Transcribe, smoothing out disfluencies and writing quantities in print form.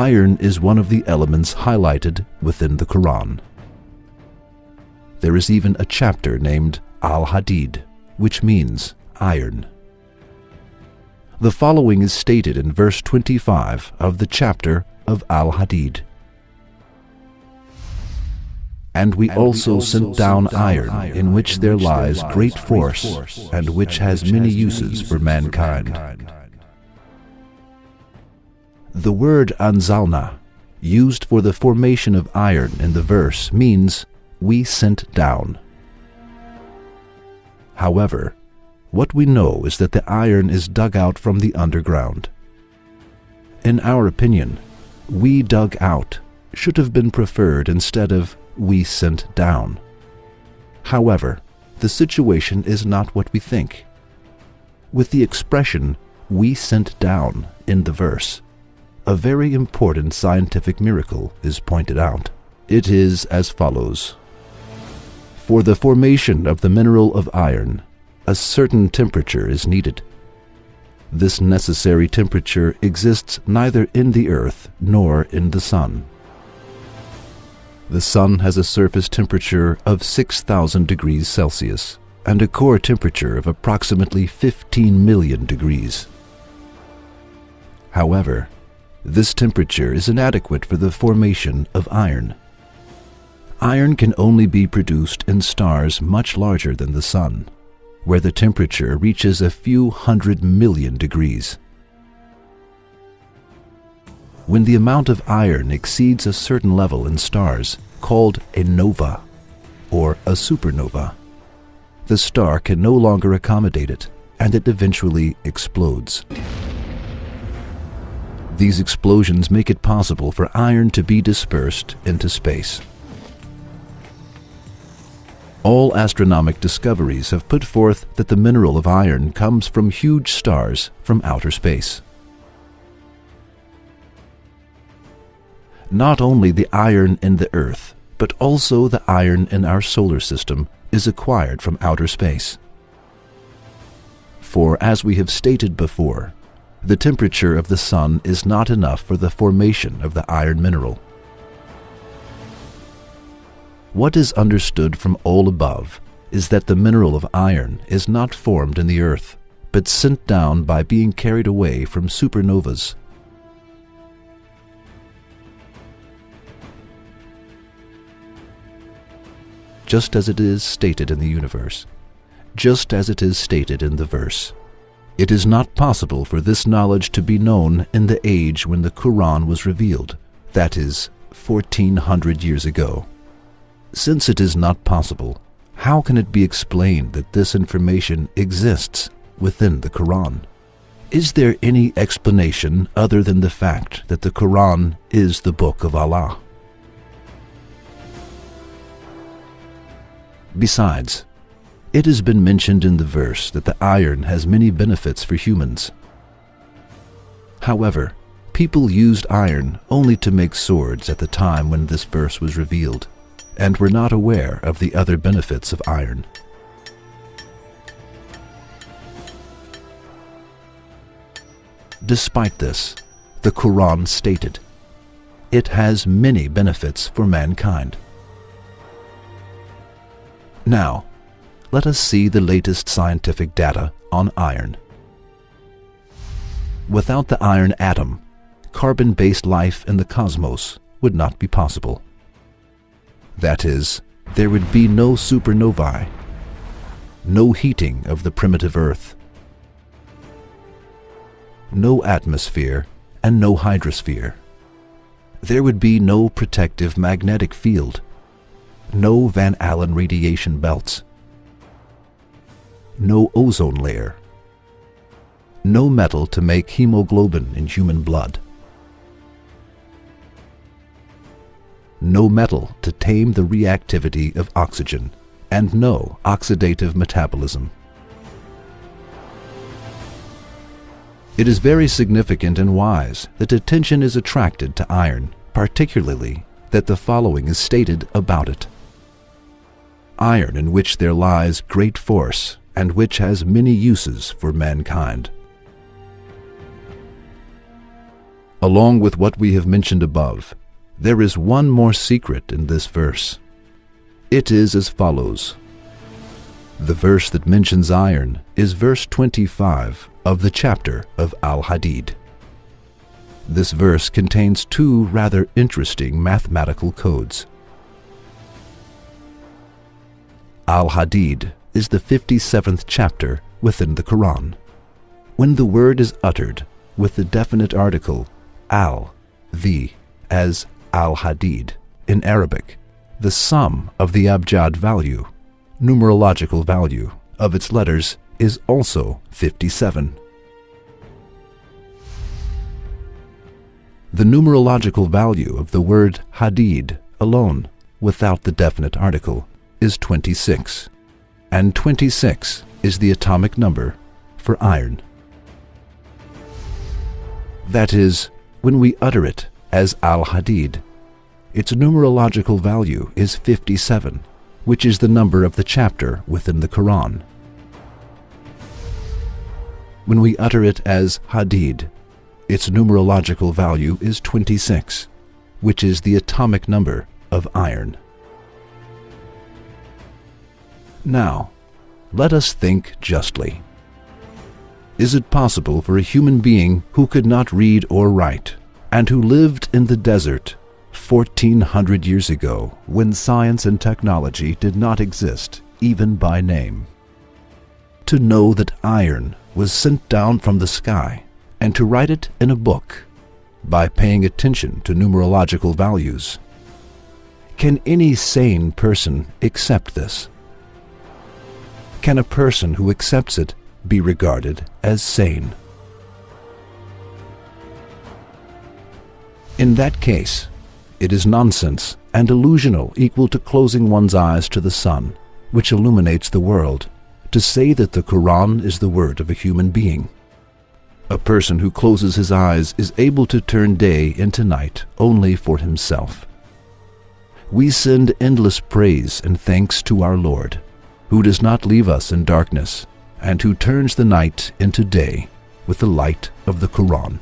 Iron is one of the elements highlighted within the Quran. There is even a chapter named Al-Hadid, which means iron. The following is stated in verse 25 of the chapter of Al-Hadid. And we also sent down iron, in which there lies great force, and which has many uses for mankind. The word anzalna, used for the formation of iron in the verse, means we sent down. However, what we know is that the iron is dug out from the underground. In our opinion, we dug out should have been preferred instead of we sent down. However, the situation is not what we think. With the expression we sent down in the verse, a very important scientific miracle is pointed out. It is as follows. For the formation of the mineral of iron, a certain temperature is needed. This necessary temperature exists neither in the earth nor in the sun. The sun has a surface temperature of 6,000 degrees Celsius and a core temperature of approximately 15 million degrees. However, this temperature is inadequate for the formation of iron. Iron can only be produced in stars much larger than the sun, where the temperature reaches a few 100 million degrees. When the amount of iron exceeds a certain level in stars, called a nova or a supernova, the star can no longer accommodate it, and it eventually explodes. These explosions make it possible for iron to be dispersed into space. All astronomic discoveries have put forth that the mineral of iron comes from huge stars from outer space. Not only the iron in the Earth, but also the iron in our solar system is acquired from outer space. For, as we have stated before, the temperature of the sun is not enough for the formation of the iron mineral. What is understood from all above is that the mineral of iron is not formed in the earth, but sent down by being carried away from supernovas. Just as it is stated in the universe, just as it is stated in the verse. It is not possible for this knowledge to be known in the age when the Quran was revealed, that is, 1400 years ago. Since it is not possible, how can it be explained that this information exists within the Quran? Is there any explanation other than the fact that the Quran is the book of Allah? Besides, it has been mentioned in the verse that the iron has many benefits for humans. However, people used iron only to make swords at the time when this verse was revealed, and were not aware of the other benefits of iron. Despite this, the Quran stated, it has many benefits for mankind. Now, let us see the latest scientific data on iron. Without the iron atom, carbon-based life in the cosmos would not be possible. That is, there would be no supernovae, no heating of the primitive Earth, no atmosphere, and no hydrosphere. There would be no protective magnetic field, no Van Allen radiation belts, no ozone layer, no metal to make hemoglobin in human blood, no metal to tame the reactivity of oxygen, and no oxidative metabolism. It is very significant and wise that attention is attracted to iron, particularly that the following is stated about it. Iron in which there lies great force, and which has many uses for mankind. Along with what we have mentioned above, there is one more secret in this verse. It is as follows. The verse that mentions iron is verse 25 of the chapter of Al-Hadid. This verse contains two rather interesting mathematical codes. Al-Hadid is the 57th chapter within the Quran. When the word is uttered with the definite article al, the, as Al-Hadid in Arabic, the sum of the abjad value, numerological value, of its letters is also 57. The numerological value of the word hadid alone, without the definite article, is 26, and 26 is the atomic number for iron. That is, when we utter it as Al-Hadid, its numerological value is 57, which is the number of the chapter within the Quran. When we utter it as Hadid, its numerological value is 26, which is the atomic number of iron. Now, let us think justly. Is it possible for a human being who could not read or write, and who lived in the desert 1400 years ago, when science and technology did not exist, even by name, to know that iron was sent down from the sky, and to write it in a book by paying attention to numerological values? Can any sane person accept this? Can a person who accepts it be regarded as sane? In that case, it is nonsense and delusional equal to closing one's eyes to the sun, which illuminates the world, to say that the Quran is the word of a human being. A person who closes his eyes is able to turn day into night only for himself. We send endless praise and thanks to our Lord, who does not leave us in darkness, and who turns the night into day with the light of the Quran.